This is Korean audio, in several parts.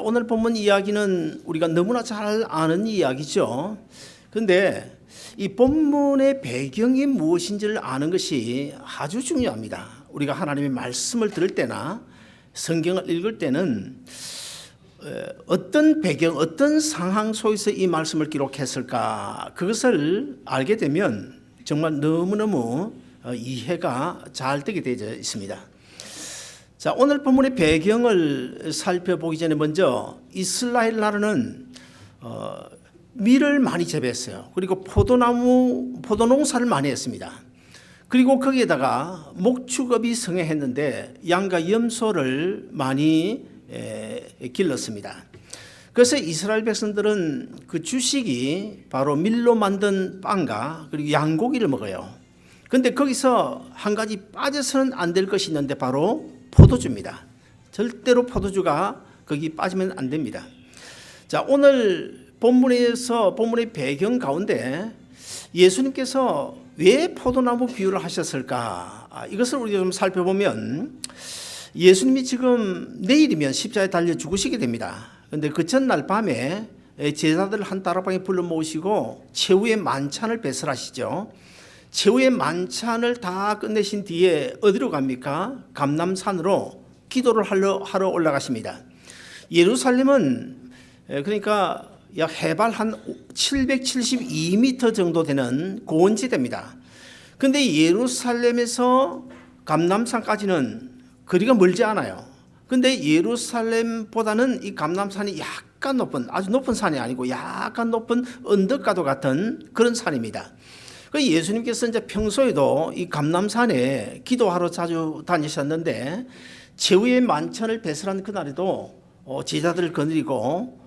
오늘 본문 이야기는 우리가 너무나 잘 아는 이야기죠. 그런데 이 본문의 배경이 무엇인지를 아는 것이 아주 중요합니다. 우리가 하나님의 말씀을 들을 때나 성경을 읽을 때는 어떤 배경, 어떤 상황 속에서 이 말씀을 기록했을까, 그것을 알게 되면 정말 너무너무 이해가 잘 되게 되어 있습니다. 자, 오늘 본문의 배경을 살펴보기 전에 먼저 이스라엘 나라는 밀을 많이 재배했어요. 그리고 포도농사를 많이 했습니다. 그리고 거기에다가 목축업이 성행했는데 양과 염소를 많이 길렀습니다. 그래서 이스라엘 백성들은 그 주식이 바로 밀로 만든 빵과 그리고 양고기를 먹어요. 그런데 거기서 한 가지 빠져서는 안 될 것이 있는데 바로 포도주입니다. 절대로 포도주가 거기 빠지면 안 됩니다. 자, 오늘 본문의 배경 가운데 예수님께서 왜 포도나무 비유를 하셨을까? 이것을 우리가 좀 살펴보면 예수님이 지금 내일이면 십자가에 달려 죽으시게 됩니다. 그런데 그 전날 밤에 제자들을 한 다락방에 불러 모으시고 최후의 만찬을 배설하시죠. 최후의 만찬을 다 끝내신 뒤에 어디로 갑니까? 감람산으로 기도를 하러 올라가십니다. 예루살렘은 그러니까 약 해발 한 772m 정도 되는 고원지대입니다. 그런데 예루살렘에서 감람산까지는 거리가 멀지 않아요. 그런데 예루살렘보다는 이 감람산이 약간 높은, 아주 높은 산이 아니고 약간 높은 언덕가도 같은 그런 산입니다. 예수님께서 이제 평소에도 이 감람산에 기도하러 자주 다니셨는데 최후의 만찬을 배설한 그날에도 제자들을 거느리고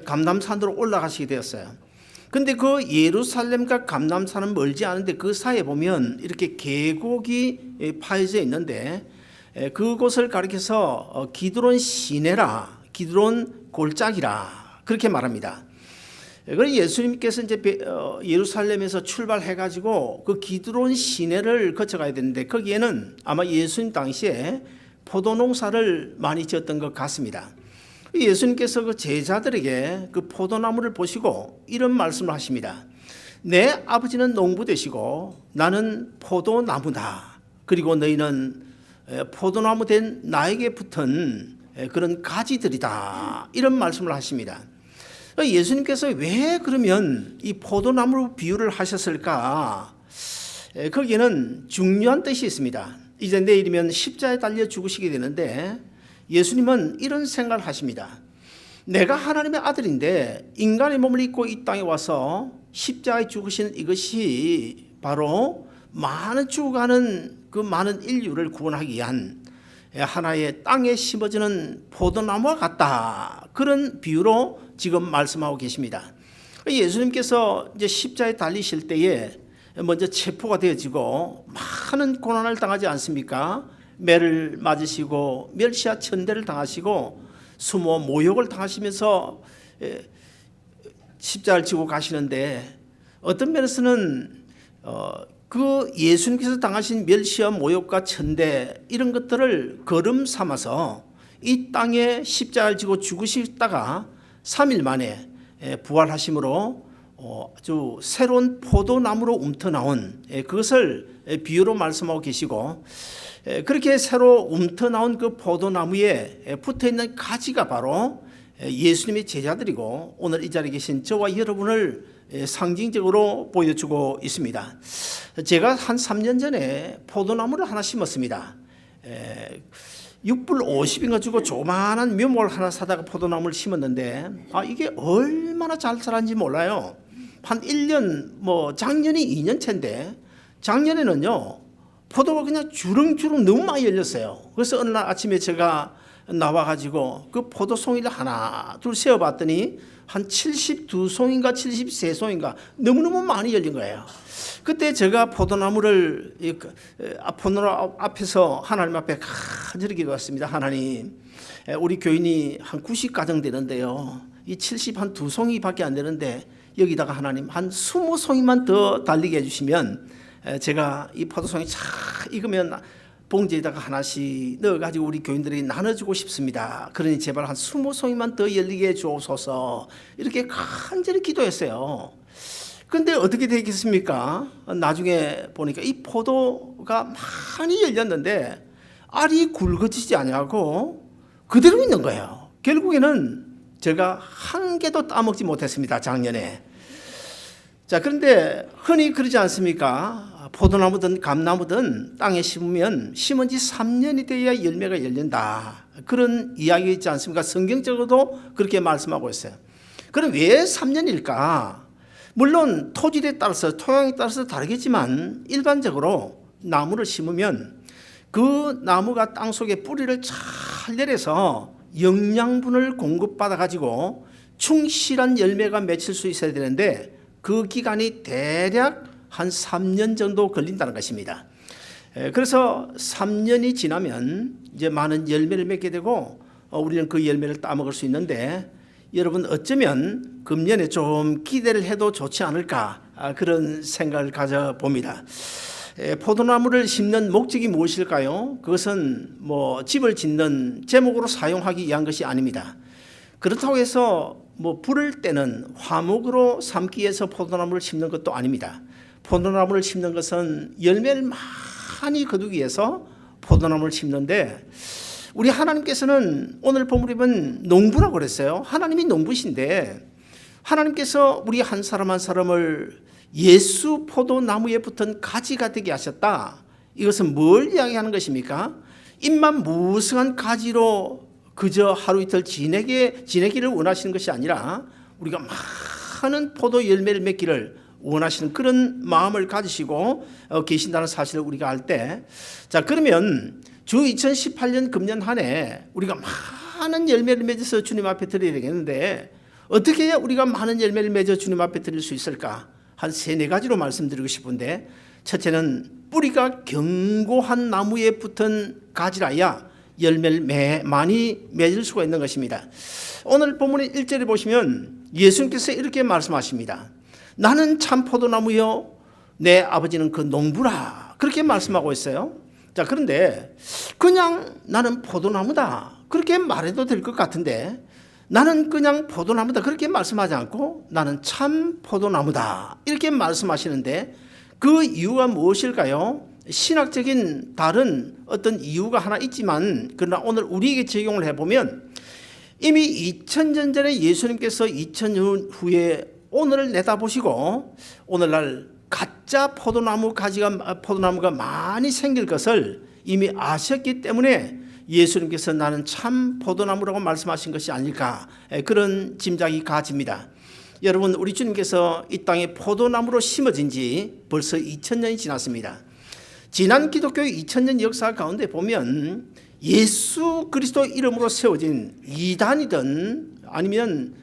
감람산으로 올라가시게 되었어요. 그런데 그 예루살렘과 감람산은 멀지 않은데 그 사이에 보면 이렇게 계곡이 파여져 있는데 그곳을 가리켜서 기드론 시내라, 기드론 골짜기라 그렇게 말합니다. 그래서 예수님께서 이제 예루살렘에서 출발해가지고 그 기드론 시내를 거쳐가야 되는데 거기에는 아마 예수님 당시에 포도농사를 많이 지었던 것 같습니다. 예수님께서 그 제자들에게 그 포도나무를 보시고 이런 말씀을 하십니다. 내 아버지는 농부 되시고 나는 포도나무다. 그리고 너희는 포도나무 된 나에게 붙은 그런 가지들이다. 이런 말씀을 하십니다. 예수님께서 왜 그러면 이 포도나무 비유를 하셨을까? 거기에는 중요한 뜻이 있습니다. 이제 내일이면 십자가에 달려 죽으시게 되는데 예수님은 이런 생각을 하십니다. 내가 하나님의 아들인데 인간의 몸을 입고 이 땅에 와서 십자가에 죽으시는 이것이 바로 많은 죽어가는 그 많은 인류를 구원하기 위한 하나의 땅에 심어지는 포도나무와 같다. 그런 비유로 지금 말씀하고 계십니다. 예수님께서 이제 십자가에 달리실 때에 먼저 체포가 되어지고 많은 고난을 당하지 않습니까? 매를 맞으시고 멸시와 천대를 당하시고 수모 모욕을 당하시면서 십자가를 지고 가시는데 어떤 면에서는 그 예수님께서 당하신 멸시와 모욕과 천대 이런 것들을 거름 삼아서 이 땅에 십자가를 지고 죽으시다가 3일 만에 부활하심으로 아주 새로운 포도나무로 움터나온 그것을 비유로 말씀하고 계시고 그렇게 새로 움터나온 그 포도나무에 붙어있는 가지가 바로 예수님의 제자들이고 오늘 이 자리에 계신 저와 여러분을 상징적으로 보여주고 있습니다. 제가 한 3년 전에 포도나무를 하나 심었습니다. 6불 50인가 주고 조그마한 묘목을 하나 사다가 포도나무를 심었는데 이게 얼마나 잘 자란지 몰라요. 한 1년 작년이 2년째인데 작년에는요 포도가 그냥 주렁주렁 너무 많이 열렸어요. 그래서 어느 날 아침에 제가 나와가지고 그 포도송이를 하나 둘 세어봤더니 한 72송인가 73송인가 너무너무 많이 열린 거예요. 그때 제가 포도나무를 포도나무 앞에서 하나님 앞에 간절히 기도했습니다. 하나님, 우리 교인이 한 90가정 되는데요, 이 70 한 2송이밖에 안 되는데 여기다가 하나님 한 20송이만 더 달리게 해주시면 제가 이 포도송이 잘 익으면 봉지에다가 하나씩 넣어가지고 우리 교인들이 나눠주고 싶습니다. 그러니 제발 한 20송이만 더 열리게 해주옵소서. 이렇게 간절히 기도했어요. 근데 어떻게 되겠습니까? 나중에 보니까 이 포도가 많이 열렸는데 알이 굵어지지 않냐고 그대로 있는 거예요. 결국에는 제가 한 개도 따먹지 못했습니다, 작년에. 자, 그런데 흔히 그러지 않습니까? 포도나무든 감나무든 땅에 심으면 심은 지 3년이 돼야 열매가 열린다. 그런 이야기 있지 않습니까? 성경적으로도 그렇게 말씀하고 있어요. 그럼 왜 3년일까? 물론 토질에 따라서 토양에 따라서 다르겠지만 일반적으로 나무를 심으면 그 나무가 땅속에 뿌리를 잘 내려서 영양분을 공급받아 가지고 충실한 열매가 맺힐 수 있어야 되는데 그 기간이 대략 한 3년 정도 걸린다는 것입니다. 그래서 3년이 지나면 이제 많은 열매를 맺게 되고 우리는 그 열매를 따먹을 수 있는데 여러분 어쩌면 금년에 좀 기대를 해도 좋지 않을까 그런 생각을 가져봅니다. 포도나무를 심는 목적이 무엇일까요? 그것은 뭐 집을 짓는 제목으로 사용하기 위한 것이 아닙니다. 그렇다고 해서 뭐 부를 때는 화목으로 삼기 위해서 포도나무를 심는 것도 아닙니다. 포도나무를 심는 것은 열매를 많이 거두기 위해서 포도나무를 심는데 우리 하나님께서는 오늘 본문에 보면 농부라고 그랬어요. 하나님이 농부신데 하나님께서 우리 한 사람 한 사람을 예수 포도나무에 붙은 가지가 되게 하셨다. 이것은 뭘 이야기하는 것입니까? 잎만 무성한 가지로 그저 하루 이틀 지내기를 원하시는 것이 아니라 우리가 많은 포도 열매를 맺기를 원하시는 그런 마음을 가지시고 계신다는 사실을 우리가 알 때, 자, 그러면 주 2018년 금년 한 해 우리가 많은 열매를 맺어서 주님 앞에 드려야 되겠는데 어떻게 해야 우리가 많은 열매를 맺어 주님 앞에 드릴 수 있을까? 한 3-4가지로 말씀드리고 싶은데, 첫째는 뿌리가 견고한 나무에 붙은 가지라야 열매를 많이 맺을 수가 있는 것입니다. 오늘 본문의 1절에 보시면 예수님께서 이렇게 말씀하십니다. 나는 참 포도나무요 내 아버지는 그 농부라, 그렇게 말씀하고 있어요. 자, 그런데 그냥 나는 포도나무다 그렇게 말해도 될 것 같은데 나는 그냥 포도나무다 그렇게 말씀하지 않고 나는 참 포도나무다 이렇게 말씀하시는데 그 이유가 무엇일까요? 신학적인 다른 어떤 이유가 하나 있지만 그러나 오늘 우리에게 적용을 해보면 이미 2000년 전에 예수님께서 2000년 후에 오늘을 내다보시고 오늘날 가짜 포도나무가 많이 생길 것을 이미 아셨기 때문에 예수님께서 나는 참 포도나무라고 말씀하신 것이 아닐까, 그런 짐작이 가집니다. 여러분, 우리 주님께서 이 땅에 포도나무로 심어진 지 벌써 2000년이 지났습니다. 지난 기독교의 2000년 역사 가운데 보면 예수 그리스도 이름으로 세워진 이단이든 아니면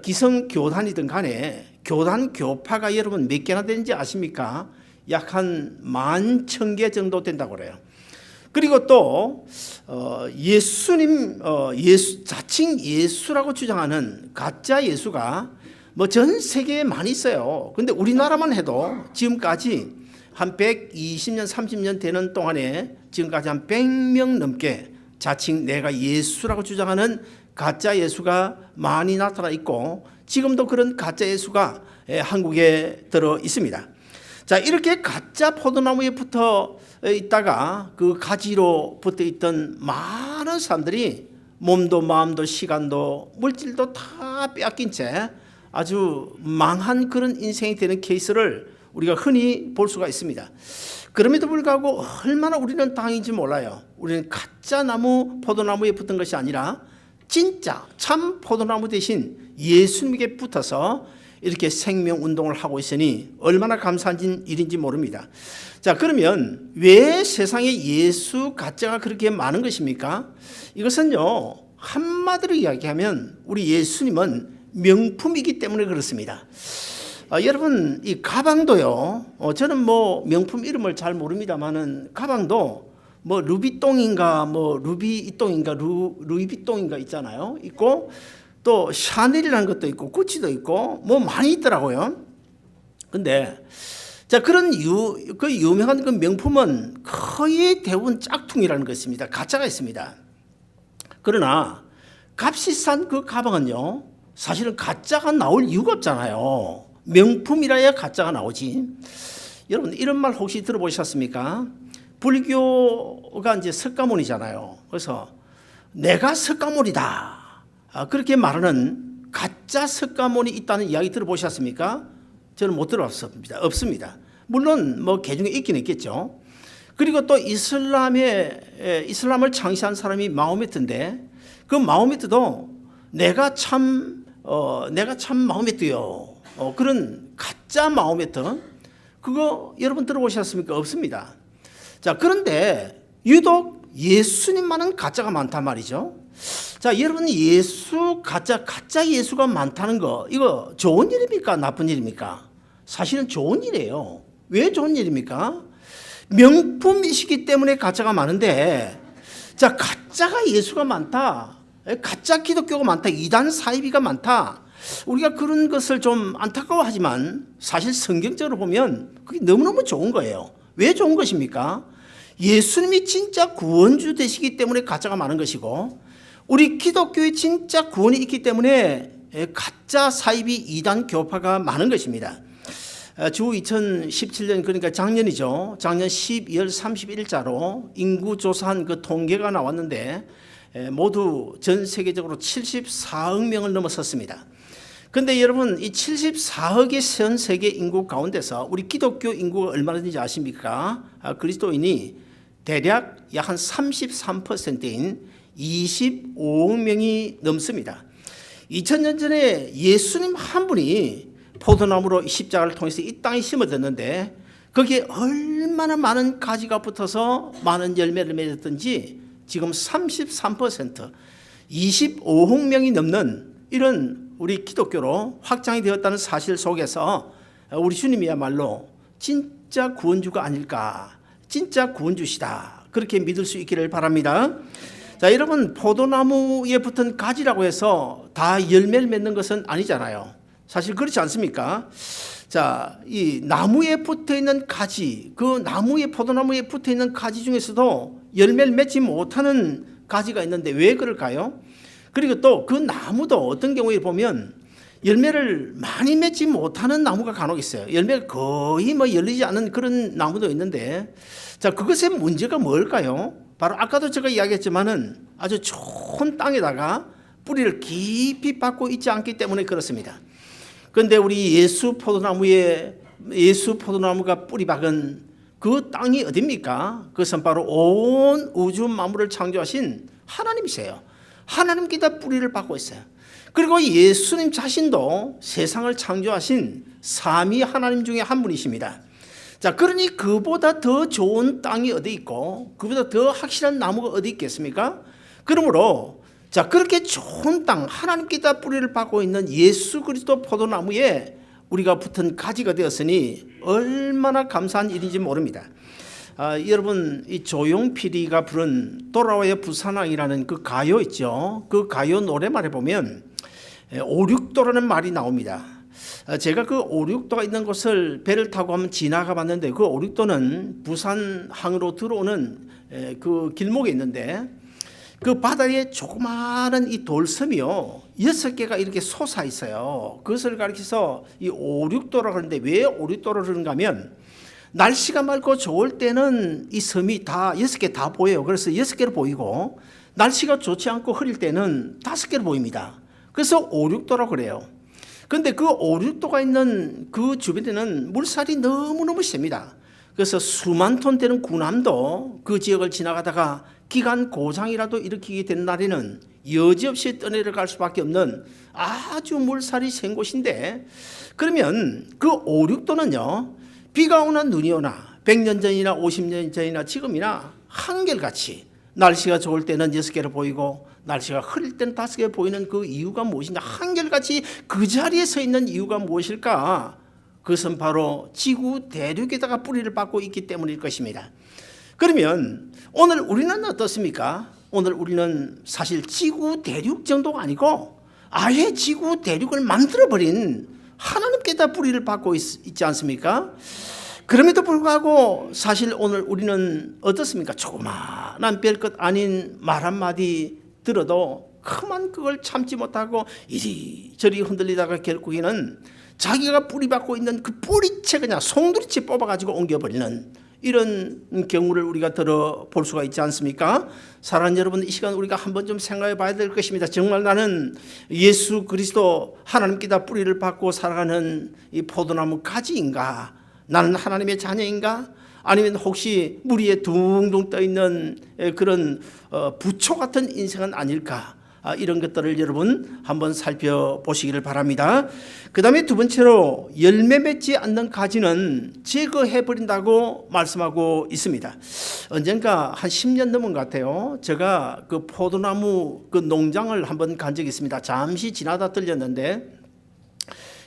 기성교단이든 간에 교단 교파가 여러분 몇 개나 되는지 아십니까? 약 한 11,000개 정도 된다고 그래요. 그리고 또 예수님 자칭 예수라고 주장하는 가짜 예수가 뭐 전 세계에 많이 있어요. 근데 우리나라만 해도 지금까지 한 120년 30년 되는 동안에 지금까지 한 100명 넘게 자칭 내가 예수라고 주장하는 가짜 예수가 많이 나타나 있고 지금도 그런 가짜 예수가 한국에 들어 있습니다. 자, 이렇게 가짜 포도나무에 붙어 있다가 그 가지로 붙어 있던 많은 사람들이 몸도 마음도 시간도 물질도 다 빼앗긴 채 아주 망한 그런 인생이 되는 케이스를 우리가 흔히 볼 수가 있습니다. 그럼에도 불구하고 얼마나 우리는 당인지 몰라요. 우리는 가짜 나무 포도나무에 붙은 것이 아니라 진짜 참 포도나무 대신 예수님에게 붙어서 이렇게 생명운동을 하고 있으니 얼마나 감사한 일인지 모릅니다. 자, 그러면 왜 세상에 예수 가짜가 그렇게 많은 것입니까? 이것은요, 한마디로 이야기하면 우리 예수님은 명품이기 때문에 그렇습니다. 여러분, 이 가방도요, 저는 뭐 명품 이름을 잘 모릅니다만은 가방도 뭐 루비똥인가 뭐 루비이똥인가 루이비똥인가 있잖아요. 있고 또 샤넬이라는 것도 있고 구찌도 있고 뭐 많이 있더라고요. 근데 자, 그런 그 유명한 그 명품은 거의 대부분 짝퉁이라는 것입니다. 가짜가 있습니다. 그러나 값이 싼 그 가방은요, 사실은 가짜가 나올 이유가 없잖아요. 명품이라야 가짜가 나오지. 여러분, 이런 말 혹시 들어보셨습니까? 불교가 이제 석가모니잖아요. 그래서 내가 석가모니다, 그렇게 말하는 가짜 석가모니 있다는 이야기 들어보셨습니까? 저는 못 들어봤습니다. 없습니다. 물론 뭐 개중에 있긴 있겠죠. 그리고 또 이슬람을 창시한 사람이 마호메트인데, 그 마호메트도 내가 참 마호메트요, 그런 가짜 마호메트, 그거 여러분 들어보셨습니까? 없습니다. 자, 그런데 유독 예수님만은 가짜가 많단 말이죠. 자, 여러분, 가짜 예수가 많다는 거, 이거 좋은 일입니까? 나쁜 일입니까? 사실은 좋은 일이에요. 왜 좋은 일입니까? 명품이시기 때문에 가짜가 많은데, 자, 가짜가 예수가 많다, 가짜 기독교가 많다, 이단 사이비가 많다, 우리가 그런 것을 좀 안타까워하지만 사실 성경적으로 보면 그게 너무너무 좋은 거예요. 왜 좋은 것입니까? 예수님이 진짜 구원주 되시기 때문에 가짜가 많은 것이고, 우리 기독교에 진짜 구원이 있기 때문에 가짜 사이비 이단 교파가 많은 것입니다. 주 2017년, 그러니까 작년이죠. 작년 12월 31일자로 인구조사한 그 통계가 나왔는데 모두 전 세계적으로 74억 명을 넘어섰습니다. 그런데 여러분, 이 74억의 전 세계 인구 가운데서 우리 기독교 인구가 얼마나 되는지 아십니까? 그리스도인이 대략 약 한 33%인 25억 명이 넘습니다. 2000년 전에 예수님 한 분이 포도나무로 십자가를 통해서 이 땅에 심어졌는데, 거기에 얼마나 많은 가지가 붙어서 많은 열매를 맺었든지 지금 33%, 25억 명이 넘는 이런 우리 기독교로 확장이 되었다는 사실 속에서 우리 주님이야말로 진짜 구원주가 아닐까, 진짜 구원주시다, 그렇게 믿을 수 있기를 바랍니다. 자, 여러분, 포도나무에 붙은 가지라고 해서 다 열매를 맺는 것은 아니잖아요. 사실 그렇지 않습니까? 자, 이 나무에 붙어 있는 가지, 그 포도나무에 붙어 있는 가지 중에서도 열매를 맺지 못하는 가지가 있는데 왜 그럴까요? 그리고 또 그 나무도 어떤 경우에 보면 열매를 많이 맺지 못하는 나무가 간혹 있어요. 열매가 거의 열리지 않는 그런 나무도 있는데, 자, 그것의 문제가 뭘까요? 바로 아까도 제가 이야기했지만은 아주 좋은 땅에다가 뿌리를 깊이 박고 있지 않기 때문에 그렇습니다. 그런데 우리 예수 포도나무가 뿌리 박은 그 땅이 어딥니까? 그것은 바로 온 우주 만물을 창조하신 하나님이세요. 하나님께다 뿌리를 박고 있어요. 그리고 예수님 자신도 세상을 창조하신 삼위 하나님 중에 한 분이십니다. 자, 그러니 그보다 더 좋은 땅이 어디 있고 그보다 더 확실한 나무가 어디 있겠습니까? 그러므로 자, 그렇게 좋은 땅, 하나님께다 뿌리를 박고 있는 예수 그리스도 포도나무에 우리가 붙은 가지가 되었으니 얼마나 감사한 일인지 모릅니다. 여러분, 이 조용필이가 부른 돌아와요 부산항이라는 그 가요 있죠. 그 가요 노래말에 보면 5, 6도라는 말이 나옵니다. 제가 그 5, 6도가 있는 곳을 배를 타고 한번 지나가 봤는데, 그 5, 6도는 부산항으로 들어오는 그 길목에 있는데, 그 바다에 조그마한 이 돌섬이요, 6개가 이렇게 솟아 있어요. 그것을 가리켜서 이 5, 6도라고 하는데, 왜 5, 6도를 그런가 하면 날씨가 맑고 좋을 때는 이 섬이 다 6개 다 보여요. 그래서 6개로 보이고, 날씨가 좋지 않고 흐릴 때는 5개로 보입니다. 그래서 5, 6도라고 그래요. 그런데 그 5, 6도가 있는 그 주변에는 물살이 너무너무 셉니다. 그래서 수만 톤 되는 군함도 그 지역을 지나가다가 기관 고장이라도 일으키게 된 날에는 여지없이 떠내려갈 수밖에 없는 아주 물살이 센 곳인데, 그러면 그 5, 6도는요, 비가 오나 눈이 오나 100년 전이나 50년 전이나 지금이나 한결같이 날씨가 좋을 때는 6개로 보이고 날씨가 흐릴 때는 5개 보이는 그 이유가 무엇이냐, 한결같이 그 자리에 서 있는 이유가 무엇일까? 그것은 바로 지구 대륙에다가 뿌리를 박고 있기 때문일 것입니다. 그러면 오늘 우리는 어떻습니까? 오늘 우리는 사실 지구 대륙 정도가 아니고 아예 지구 대륙을 만들어버린 하나님께다 뿌리를 박고 있지 않습니까? 그럼에도 불구하고 사실 오늘 우리는 어떻습니까? 조그마한 별것 아닌 말 한마디 들어도 그만 그걸 참지 못하고 이리저리 흔들리다가 결국에는 자기가 뿌리박고 있는 그 뿌리채 그냥 송두리째 뽑아가지고 옮겨버리는 이런 경우를 우리가 들어볼 수가 있지 않습니까? 사랑하는 여러분, 이 시간 우리가 한번 좀 생각해 봐야 될 것입니다. 정말 나는 예수 그리스도 하나님께다 뿌리를 받고 살아가는 이 포도나무 가지인가? 나는 하나님의 자녀인가? 아니면 혹시 물 위에 둥둥 떠있는 그런 부초 같은 인생은 아닐까? 이런 것들을 여러분 한번 살펴보시기를 바랍니다. 그 다음에 두 번째로 열매 맺지 않는 가지는 제거해버린다고 말씀하고 있습니다. 언젠가 한 10년 넘은 것 같아요. 제가 그 포도나무 그 농장을 한번 간 적이 있습니다. 잠시 지나다 들렸는데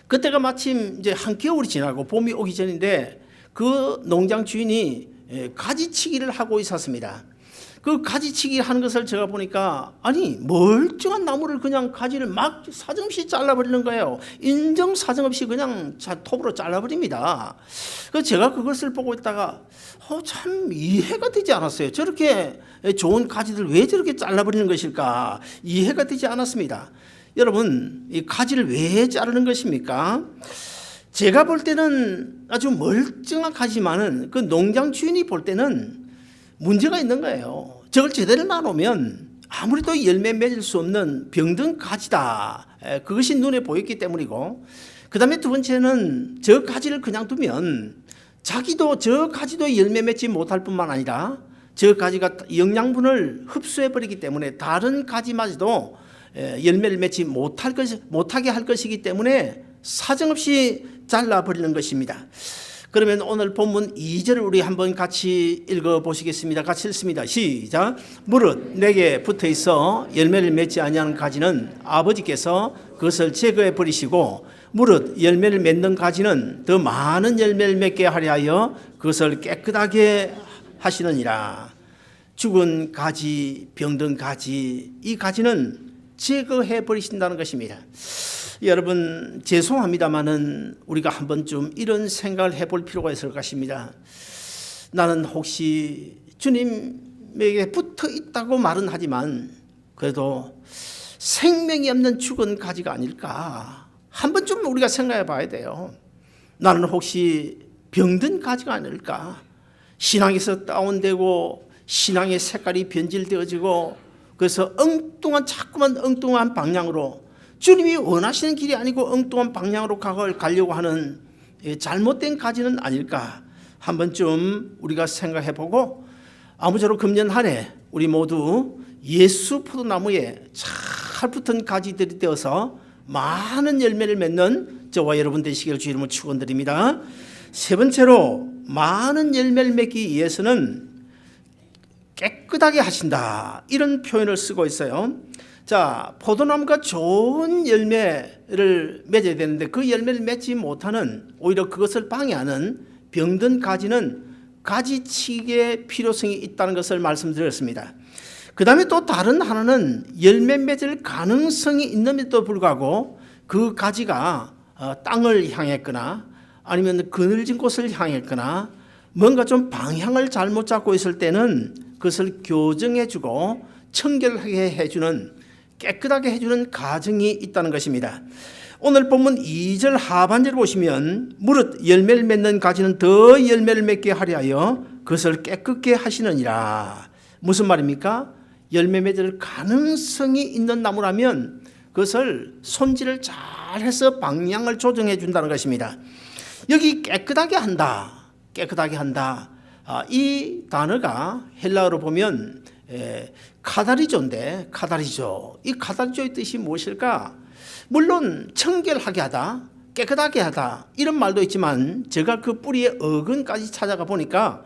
그때가 마침 이제 한겨울이 지나고 봄이 오기 전인데 그 농장 주인이 가지치기를 하고 있었습니다. 그 가지치기 하는 것을 제가 보니까 아니 멀쩡한 나무를 그냥 가지를 막 사정없이 잘라버리는 거예요. 인정 사정없이 그냥 톱으로 잘라버립니다. 그래서 제가 그것을 보고 있다가 참 이해가 되지 않았어요. 저렇게 좋은 가지들 왜 저렇게 잘라버리는 것일까 이해가 되지 않았습니다. 여러분 이 가지를 왜 자르는 것입니까? 제가 볼 때는 아주 멀쩡한 가지만은 그 농장 주인이 볼 때는 문제가 있는 거예요. 저걸 제대로 나누면 아무래도 열매 맺을 수 없는 병든 가지다. 그것이 눈에 보였기 때문이고, 그 다음에 두 번째는 저 가지를 그냥 두면 자기도 저 가지도 열매 맺지 못할 뿐만 아니라 저 가지가 영양분을 흡수해버리기 때문에 다른 가지마저도 열매를 맺지 못하게 할 것이기 때문에 사정없이 잘라버리는 것입니다. 그러면 오늘 본문 2절을 우리 한번 같이 읽어보시겠습니다. 같이 읽습니다. 시작. 무릇 내게 붙어있어 열매를 맺지 아니하는 가지는 아버지께서 그것을 제거해 버리시고 무릇 열매를 맺는 가지는 더 많은 열매를 맺게 하려 하여 그것을 깨끗하게 하시느니라. 죽은 가지, 병든 가지, 이 가지는 제거해 버리신다는 것입니다. 여러분 죄송합니다마는 우리가 한번 좀 이런 생각을 해볼 필요가 있을 것입니다. 나는 혹시 주님에게 붙어 있다고 말은 하지만 그래도 생명이 없는 죽은 가지가 아닐까 한번 좀 우리가 생각해 봐야 돼요. 나는 혹시 병든 가지가 아닐까? 신앙에서 다운되고 신앙의 색깔이 변질되어지고 그래서 자꾸만 엉뚱한 방향으로 주님이 원하시는 길이 아니고 엉뚱한 방향으로 가려고 하는 잘못된 가지는 아닐까 한번 좀 우리가 생각해 보고 아무쪼록 금년 한 해 우리 모두 예수 포도나무에 잘 붙은 가지들이 되어서 많은 열매를 맺는 저와 여러분 되시기를 주 이름으로 축원드립니다. 세 번째로 많은 열매를 맺기 위해서는 깨끗하게 하신다 이런 표현을 쓰고 있어요. 자, 포도나무가 좋은 열매를 맺어야 되는데 그 열매를 맺지 못하는 오히려 그것을 방해하는 병든 가지는 가지치기의 필요성이 있다는 것을 말씀드렸습니다. 그 다음에 또 다른 하나는 열매 맺을 가능성이 있는데도 불구하고 그 가지가 땅을 향했거나 아니면 그늘진 곳을 향했거나 뭔가 좀 방향을 잘못 잡고 있을 때는 그것을 교정해주고 청결하게 해주는 깨끗하게 해주는 가정이 있다는 것입니다. 오늘 본문 2절 하반절 보시면 무릇 열매를 맺는 가지는 더 열매를 맺게 하려 하여 그것을 깨끗게 하시느니라. 무슨 말입니까? 열매 맺을 가능성이 있는 나무라면 그것을 손질을 잘해서 방향을 조정해 준다는 것입니다. 여기 깨끗하게 한다. 깨끗하게 한다. 이 단어가 헬라어로 보면 카다리조인데 카다리조. 이 카다리조의 뜻이 무엇일까? 물론 청결하게 하다, 깨끗하게 하다 이런 말도 있지만 제가 그 뿌리의 어근까지 찾아가 보니까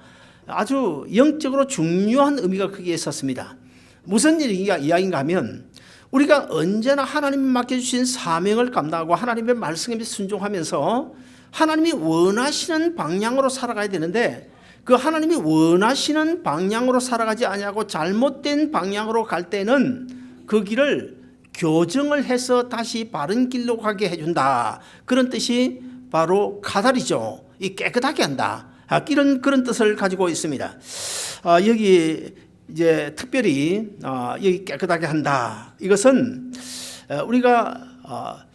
아주 영적으로 중요한 의미가 크게 있었습니다. 무슨 이야기인가 하면 우리가 언제나 하나님이 맡겨주신 사명을 감당하고 하나님의 말씀에 순종하면서 하나님이 원하시는 방향으로 살아가야 되는데 그 하나님이 원하시는 방향으로 살아가지 아니하고 잘못된 방향으로 갈 때는 그 길을 교정을 해서 다시 바른 길로 가게 해준다. 그런 뜻이 바로 카다리죠. 이 깨끗하게 한다. 이런 그런 뜻을 가지고 있습니다. 여기 이제 특별히 여기 깨끗하게 한다. 이것은 우리가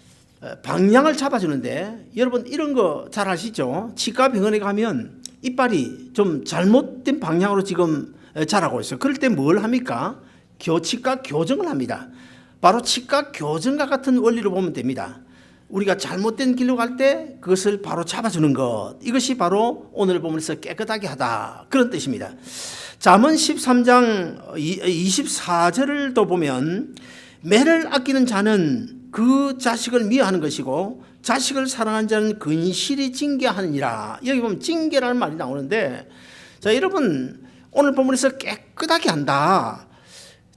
방향을 잡아주는데, 여러분 이런 거 잘 아시죠? 치과 병원에 가면 이빨이 좀 잘못된 방향으로 지금 자라고 있어요. 그럴 때 뭘 합니까? 치과 교정을 합니다. 바로 치과 교정과 같은 원리로 보면 됩니다. 우리가 잘못된 길로 갈 때 그것을 바로 잡아주는 것, 이것이 바로 오늘 본문에서 깨끗하게 하다, 그런 뜻입니다. 잠언 13장 24절을 또 보면 매를 아끼는 자는 그 자식을 미워하는 것이고 자식을 사랑하는 자는 근실히 징계하느니라. 여기 보면 징계라는 말이 나오는데, 자 여러분, 오늘 본문에서 깨끗하게 한다,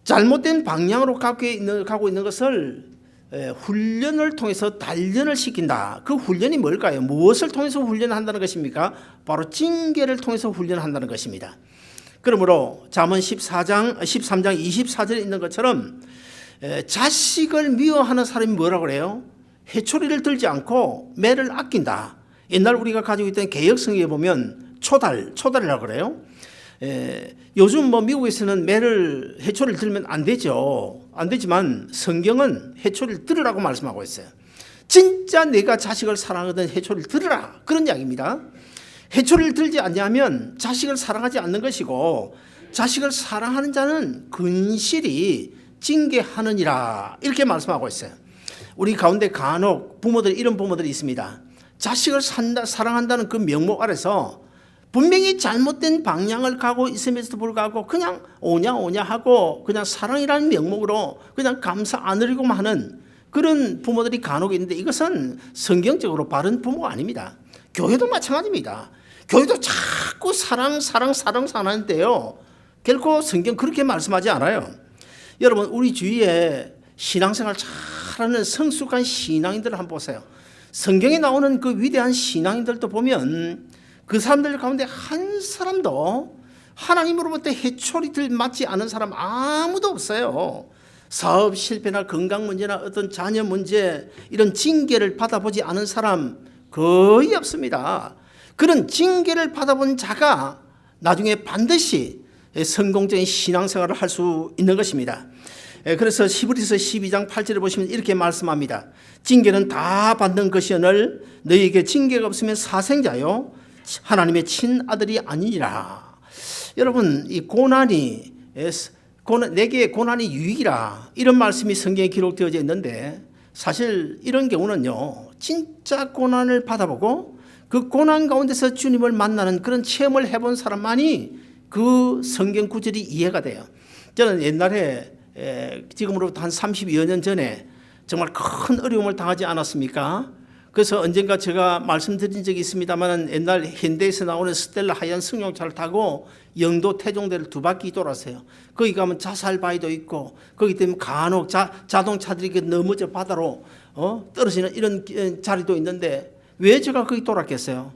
잘못된 방향으로 가고 있는 것을 훈련을 통해서 단련을 시킨다. 그 훈련이 뭘까요? 무엇을 통해서 훈련한다는 것입니까? 바로 징계를 통해서 훈련한다는 것입니다. 그러므로 잠언 13장 24절에 있는 것처럼 자식을 미워하는 사람이 뭐라고 그래요? 회초리를 들지 않고 매를 아낀다. 옛날 우리가 가지고 있던 개역성경에 보면 초달이라고 그래요. 요즘 뭐 미국에서는 매를 회초리를 들면 안 되죠. 안 되지만 성경은 회초리를 들으라고 말씀하고 있어요. 진짜 내가 자식을 사랑하던 회초리를 들으라, 그런 이야기입니다. 회초리를 들지 않냐면 자식을 사랑하지 않는 것이고, 자식을 사랑하는 자는 근실히 징계하느니라, 이렇게 말씀하고 있어요. 우리 가운데 간혹 이런 부모들이 있습니다. 자식을 사랑한다는 그 명목 아래서 분명히 잘못된 방향을 가고 있음에도 불구하고 그냥 오냐 하고 그냥 사랑이라는 명목으로 그냥 감사 안 드리고만 하는 그런 부모들이 간혹 있는데, 이것은 성경적으로 바른 부모가 아닙니다. 교회도 마찬가지입니다. 교회도 자꾸 사랑하는데요, 결코 성경 그렇게 말씀하지 않아요. 여러분, 우리 주위에 신앙생활 잘하는 성숙한 신앙인들을 한번 보세요. 성경에 나오는 그 위대한 신앙인들도 보면 그 사람들 가운데 한 사람도 하나님으로부터 회초리들 맞지 않은 사람 아무도 없어요. 사업 실패나 건강 문제나 어떤 자녀 문제, 이런 징계를 받아보지 않은 사람 거의 없습니다. 그런 징계를 받아본 자가 나중에 반드시 성공적인 신앙생활을 할 수 있는 것입니다. 그래서 히브리서 12장 8절에 보시면 이렇게 말씀합니다. 징계는 다 받는 것이오늘 너희에게 징계가 없으면 사생자요 하나님의 친아들이 아니니라. 여러분, 이 내게 고난이 유익이라, 이런 말씀이 성경에 기록되어져 있는데, 사실 이런 경우는요, 진짜 고난을 받아보고 그 고난 가운데서 주님을 만나는 그런 체험을 해본 사람만이 그 성경 구절이 이해가 돼요. 저는 옛날에 지금으로부터 한 30여 년 전에 정말 큰 어려움을 당하지 않았습니까? 그래서 언젠가 제가 말씀드린 적이 있습니다만, 옛날 현대에서 나오는 스텔라 하얀 승용차를 타고 영도 태종대를 2바퀴 돌았어요. 거기 가면 자살바위도 있고, 거기 때문에 간혹 자동차들이 넘어져 바다로 떨어지는 이런 자리도 있는데, 왜 제가 거기 돌았겠어요?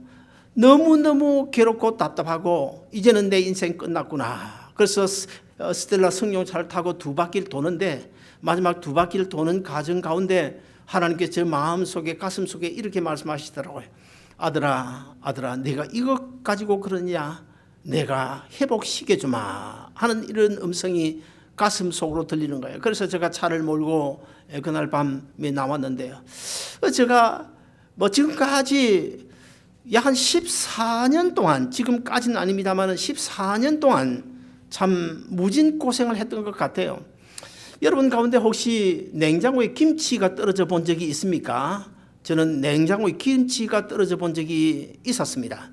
너무너무 괴롭고 답답하고 이제는 내 인생 끝났구나. 그래서 스텔라 승용차를 타고 2바퀴를 도는데, 마지막 2바퀴를 도는 과정 가운데 하나님께서 제 마음속에, 가슴속에 이렇게 말씀하시더라고요. 아들아 내가 이것 가지고 그러냐, 내가 회복시켜주마 하는 이런 음성이 가슴 속으로 들리는 거예요. 그래서 제가 차를 몰고 그날 밤에 나왔는데요, 제가 지금까지 약 한 14년 동안, 지금까지는 아닙니다만 14년 동안 참 무진 고생을 했던 것 같아요. 여러분 가운데 혹시 냉장고에 김치가 떨어져 본 적이 있습니까? 저는 냉장고에 김치가 떨어져 본 적이 있었습니다.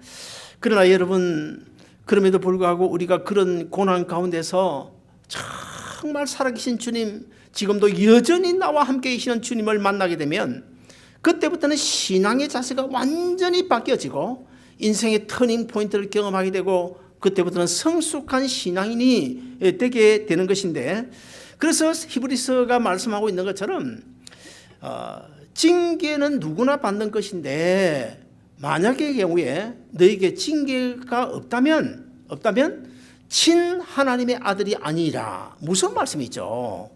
그러나 여러분, 그럼에도 불구하고 우리가 그런 고난 가운데서 정말 살아계신 주님, 지금도 여전히 나와 함께 계시는 주님을 만나게 되면 그때부터는 신앙의 자세가 완전히 바뀌어지고 인생의 터닝 포인트를 경험하게 되고, 그때부터는 성숙한 신앙인이 되게 되는 것인데, 그래서 히브리서가 말씀하고 있는 것처럼 징계는 누구나 받는 것인데, 만약의 경우에 너에게 징계가 없다면 친 하나님의 아들이 아니라, 무슨 말씀이죠?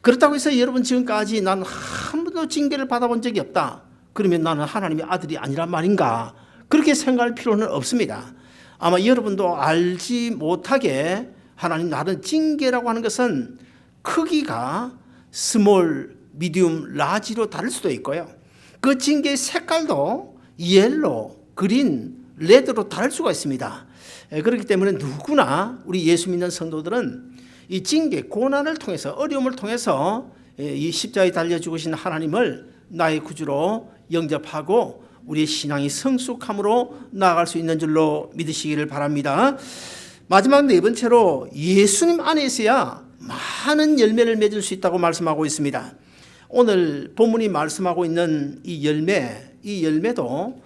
그렇다고 해서 여러분, 지금까지 난 한 번도 징계를 받아본 적이 없다, 그러면 나는 하나님의 아들이 아니란 말인가? 그렇게 생각할 필요는 없습니다. 아마 여러분도 알지 못하게 하나님 나는 징계라고 하는 것은 크기가 스몰, 미디움, 라지로 다를 수도 있고요. 그 징계의 색깔도 옐로, 그린, 레드로 다를 수가 있습니다. 그렇기 때문에 누구나 우리 예수 믿는 성도들은 이 징계, 고난을 통해서, 어려움을 통해서 이 십자가에 달려 죽으신 하나님을 나의 구주로 영접하고 우리의 신앙이 성숙함으로 나아갈 수 있는 줄로 믿으시기를 바랍니다. 마지막 네 번째로 예수님 안에 있어야 많은 열매를 맺을 수 있다고 말씀하고 있습니다. 오늘 본문이 말씀하고 있는 이 열매도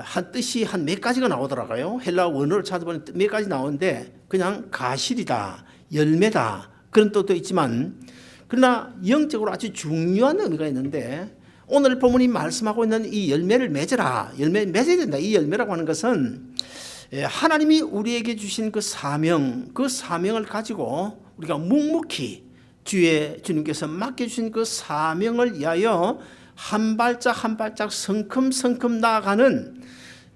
한 뜻이 한 몇 가지가 나오더라고요. 헬라 원어를 찾아보면 몇 가지 나오는데 그냥 가실이다, 열매다 그런 뜻도 있지만 그러나 영적으로 아주 중요한 의미가 있는데 오늘 본문이 말씀하고 있는 이 열매를 맺어라, 열매 맺어야 된다. 이 열매라고 하는 것은 하나님이 우리에게 주신 그 사명을 가지고 우리가 묵묵히 주님께서 맡겨주신 그 사명을 위하여 한 발짝 한 발짝 성큼성큼 나아가는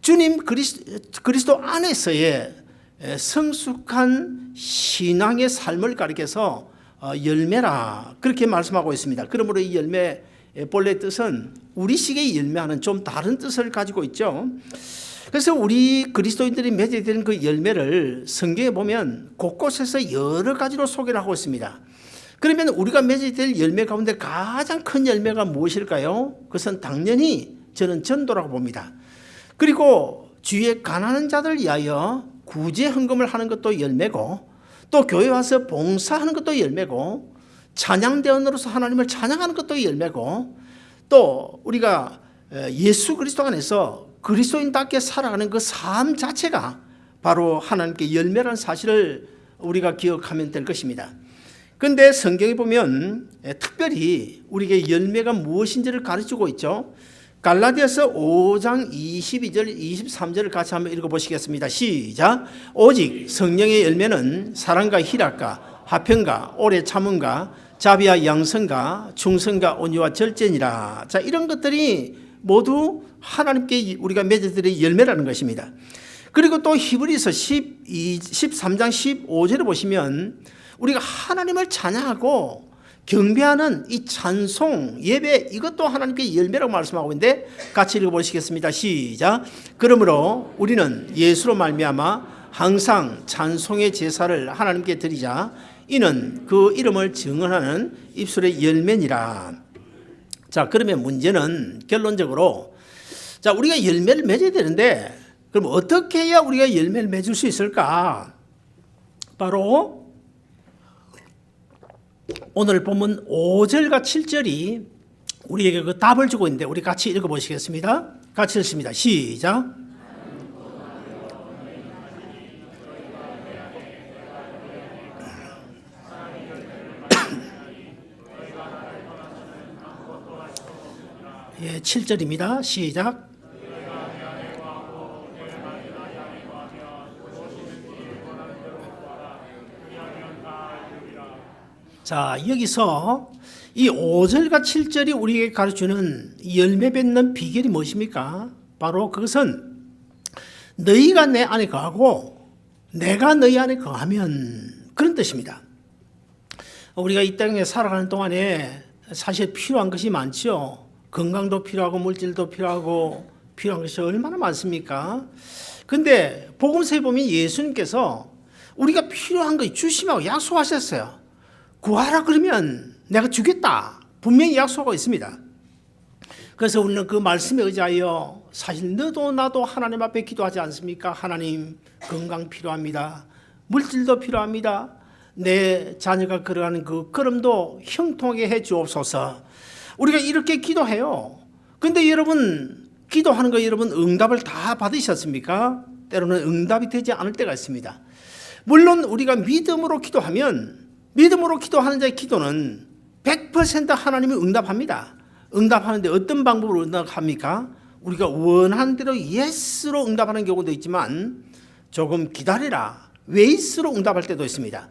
주님 그리스도 안에서의 성숙한 신앙의 삶을 가리켜서 열매라 그렇게 말씀하고 있습니다. 그러므로 이 열매 본래 뜻은 우리식의 열매와는 좀 다른 뜻을 가지고 있죠. 그래서 우리 그리스도인들이 맺어야 되는 그 열매를 성경에 보면 곳곳에서 여러 가지로 소개를 하고 있습니다. 그러면 우리가 맺어야 될 열매 가운데 가장 큰 열매가 무엇일까요? 그것은 당연히 저는 전도라고 봅니다. 그리고 주위에 가난한 자들 위하여 구제 헌금을 하는 것도 열매고 또 교회 와서 봉사하는 것도 열매고 찬양대원으로서 하나님을 찬양하는 것도 열매고 또 우리가 예수 그리스도 안에서 그리스도인답게 살아가는 그 삶 자체가 바로 하나님께 열매라는 사실을 우리가 기억하면 될 것입니다. 그런데 성경에 보면 특별히 우리에게 열매가 무엇인지를 가르치고 있죠. 갈라디아서 5장 22절 23절을 같이 한번 읽어보시겠습니다. 시작. 오직 성령의 열매는 사랑과 희락과 화평과 오래 참음과 자비와 양선과 충성과 온유와 절제니라. 자, 이런 것들이 모두 하나님께 우리가 맺어드릴 열매라는 것입니다. 그리고 또 히브리서 13장 15절을 보시면 우리가 하나님을 찬양하고 경배하는 이 찬송, 예배 이것도 하나님께 열매라고 말씀하고 있는데 같이 읽어보시겠습니다. 시작. 그러므로 우리는 예수로 말미암아 항상 찬송의 제사를 하나님께 드리자. 이는 그 이름을 증언하는 입술의 열매니라. 자, 그러면 문제는 결론적으로 자, 우리가 열매를 맺어야 되는데 그럼 어떻게 해야 우리가 열매를 맺을 수 있을까? 바로 오늘 본문 5절과 7절이 우리에게 그 답을 주고 있는데 우리 같이 읽어보시겠습니다. 같이 읽습니다. 시작. 예, 7절입니다. 시작. 자, 여기서 이 5절과 7절이 우리에게 가르치는 열매 맺는 비결이 무엇입니까? 바로 그것은 너희가 내 안에 거하고 내가 너희 안에 거하면 그런 뜻입니다. 우리가 이 땅에 살아가는 동안에 사실 필요한 것이 많죠. 건강도 필요하고 물질도 필요하고 필요한 것이 얼마나 많습니까? 근데 복음서에 보면 예수님께서 우리가 필요한 거 주시라고 약속하셨어요. 구하라 그러면 내가 주겠다. 분명히 약속하고 있습니다. 그래서 우리는 그 말씀에 의지하여 사실 너도 나도 하나님 앞에 기도하지 않습니까? 하나님 건강 필요합니다. 물질도 필요합니다. 내 자녀가 걸어가는 그 걸음도 형통하게 해 주옵소서. 우리가 이렇게 기도해요. 근데 여러분 기도하는 거 여러분 응답을 다 받으셨습니까? 때로는 응답이 되지 않을 때가 있습니다. 물론 우리가 믿음으로 기도하면 믿음으로 기도하는 자의 기도는 100% 하나님이 응답합니다. 응답하는데 어떤 방법으로 응답합니까? 우리가 원하는 대로 예스로 응답하는 경우도 있지만 조금 기다리라 웨이스로 응답할 때도 있습니다.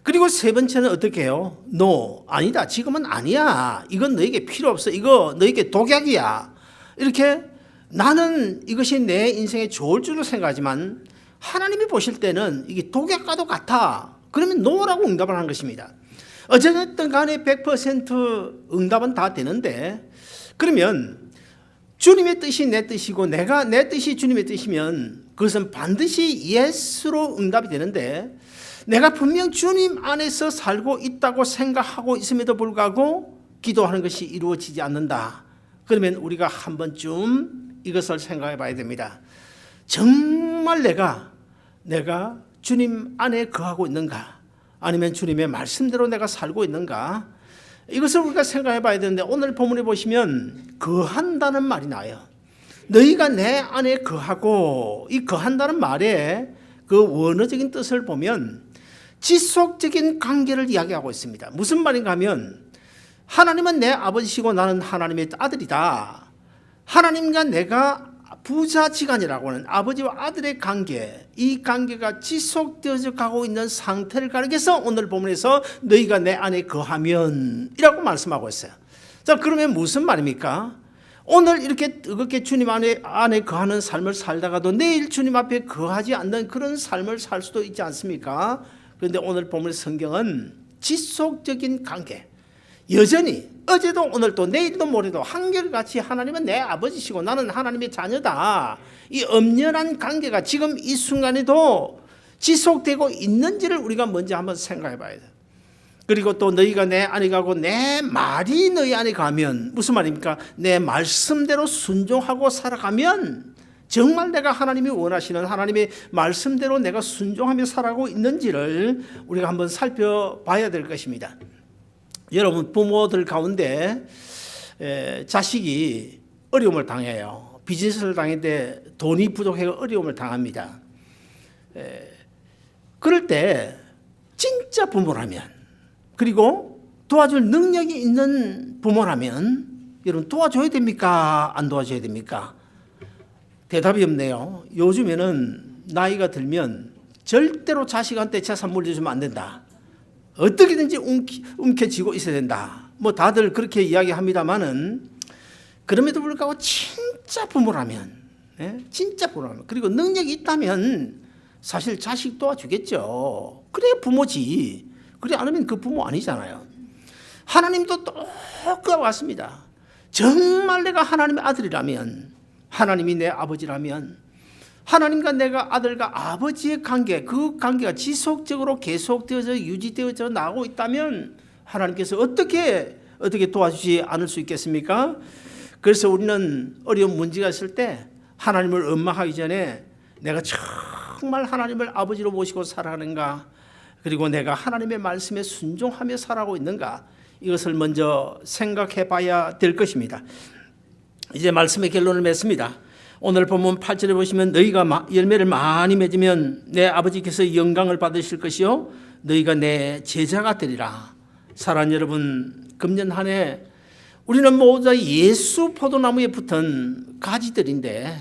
그리고 세 번째는 어떻게 해요? No, 아니다. 지금은 아니야. 이건 너에게 필요 없어. 이거 너에게 독약이야. 이렇게 나는 이것이 내 인생에 좋을 줄로 생각하지만 하나님이 보실 때는 이게 독약과도 같아. 그러면 노라고 응답을 하는 것입니다. 어쨌든 간에 100% 응답은 다 되는데, 그러면 주님의 뜻이 내 뜻이고 내가 내 뜻이 주님의 뜻이면 그것은 반드시 예스로 응답이 되는데, 내가 분명 주님 안에서 살고 있다고 생각하고 있음에도 불구하고 기도하는 것이 이루어지지 않는다. 그러면 우리가 한 번쯤 이것을 생각해 봐야 됩니다. 정말 내가 주님 안에 거하고 있는가? 아니면 주님의 말씀대로 내가 살고 있는가? 이것을 우리가 생각해 봐야 되는데, 오늘 본문에 보시면 거한다는 말이 나와요. 너희가 내 안에 거하고, 이 거한다는 말에 그 원어적인 뜻을 보면 지속적인 관계를 이야기하고 있습니다. 무슨 말인가 하면, 하나님은 내 아버지시고 나는 하나님의 아들이다. 하나님과 내가 부자지간이라고 하는 아버지와 아들의 관계, 이 관계가 지속되어져 가고 있는 상태를 가리켜서 오늘 본문에서 너희가 내 안에 거하면 이라고 말씀하고 있어요. 자, 그러면 무슨 말입니까? 오늘 이렇게 뜨겁게 주님 안에 거하는 삶을 살다가도 내일 주님 앞에 거하지 않는 그런 삶을 살 수도 있지 않습니까? 그런데 오늘 본문 성경은 지속적인 관계, 여전히 어제도 오늘도 내일도 모레도 한결같이 하나님은 내 아버지시고 나는 하나님의 자녀다. 이 엄연한 관계가 지금 이 순간에도 지속되고 있는지를 우리가 먼저 한번 생각해 봐야 돼요. 그리고 또 너희가 내 안에 가고 내 말이 너희 안에 가면, 무슨 말입니까? 내 말씀대로 순종하고 살아가면 정말 내가 하나님이 원하시는 하나님의 말씀대로 내가 순종하며 살아가고 있는지를 우리가 한번 살펴봐야 될 것입니다. 여러분, 부모들 가운데 자식이 어려움을 당해요. 비즈니스를 당했는데 돈이 부족해서 어려움을 당합니다. 그럴 때 진짜 부모라면, 그리고 도와줄 능력이 있는 부모라면 여러분 도와줘야 됩니까? 안 도와줘야 됩니까? 대답이 없네요. 요즘에는 나이가 들면 절대로 자식한테 재산 물려주면 안 된다. 어떻게든지 움켜쥐고 있어야 된다. 뭐 다들 그렇게 이야기합니다만은, 그럼에도 불구하고 진짜 부모라면, 진짜 부모라면, 그리고 능력이 있다면 사실 자식 도와주겠죠. 그래야 부모지. 그래 않으면 그 부모 아니잖아요. 하나님도 똑같이 왔습니다. 정말 내가 하나님의 아들이라면, 하나님이 내 아버지라면, 하나님과 내가 아들과 아버지의 관계, 그 관계가 지속적으로 계속되어져 유지되어져 나오고 있다면 하나님께서 어떻게 도와주지 않을 수 있겠습니까? 그래서 우리는 어려운 문제가 있을 때 하나님을 원망하기 전에 내가 정말 하나님을 아버지로 모시고 살아가는가, 그리고 내가 하나님의 말씀에 순종하며 살아가고 있는가, 이것을 먼저 생각해 봐야 될 것입니다. 이제 말씀의 결론을 맺습니다. 오늘 본문 8절에 보시면 너희가 열매를 많이 맺으면 내 아버지께서 영광을 받으실 것이요 너희가 내 제자가 되리라. 사랑하는 여러분, 금년 한 해 우리는 모두 예수 포도나무에 붙은 가지들인데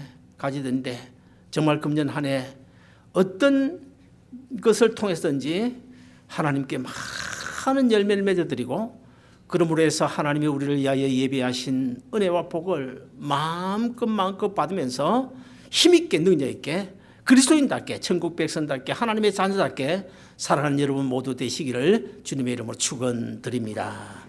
정말 금년 한 해 어떤 것을 통해서든지 하나님께 많은 열매를 맺어드리고, 그러므로 해서 하나님이 우리를 위하여 예비하신 은혜와 복을 마음껏 받으면서 힘있게 능력있게 그리스도인답게 천국 백성답게 하나님의 자녀답게 살아가는 여러분 모두 되시기를 주님의 이름으로 축원드립니다.